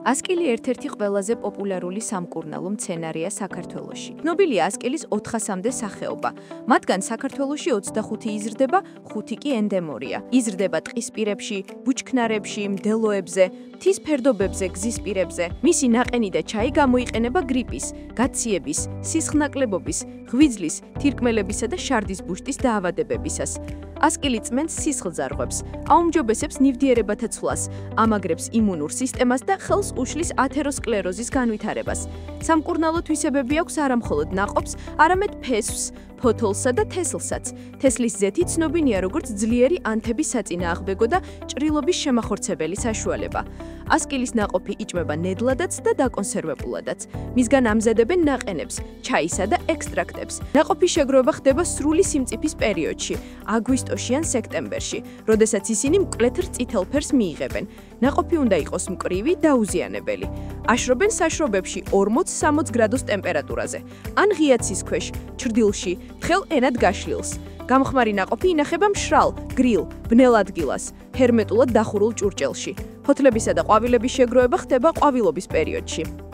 ასკილი ერთ-ერთი ყველაზე პოპულარული სამკურნალო მცენარეა საქართველოში. ცნობილია ასკილის 400-მდე სახეობა. მათგან საქართველოში 25 იზრდება, 5 კი ენდემურია. იზრდება ტყის პირებში, ბუჩქნარებში, მდელოებზე, მთის ფერდობებზე, გზის პირებზე. მისი ნაყენი და ჩაი გამოიყენება გრიპის, გაციების, სისხლნაკლებობის, ღვიძლის, თირკმელებისა და შარდის ბუშტის დაავადებებისას. ასკილი წმენს სისხლძარღვებს, აუმჯობესებს ნივთიერებათა ცვლას, ამაგრებს იმუნურ სისტემას და ხელს უშლის ათეროსკლეროზის განვითარებას. სამკურნალო თვისებები აქვს არამხოლოდ ნაყოფს, არამედ ფესვს, ფოთოლსა და თესლსაც. თესლის ზეთი ცნობილია როგორც ძლიერი ანთების საწინააღმდეგო და ჭრილობის შემახორცებელი საშუალება. ასკილის ნაყოფი იჭმება ნედლადაც და დაკონსერვებულადაც. მისგან ამზადებენ ნაყენებს, ჩაისა და ექსტრაქტებს. ნაყოფის შეგროვება ხდება სრული სიმწიფის პერიოდში, აგვისტოში ან სექტემბერში, როდესაც ისინი მკვლეთ წითელ ფერს მიიღებენ. ნაყოფი უნდა იყოს მკვრივი, დაუზიანებელი. აშრობენ საშრობებში 40-60 გრადუს ტემპერატურაზე, ან ღია ცის ქვეშ, ჩრდილში, თხელ ენად გაშლილს. გამხმარი ნაყოფი ინახება მშრალ, გრილ, ბნელ ადგილას, ჰერმეტულად დახურულ ჭურჭელში. ფოთლებისა და ყვავილების შეგროვება ხდება ყვავილობის პერიოდში.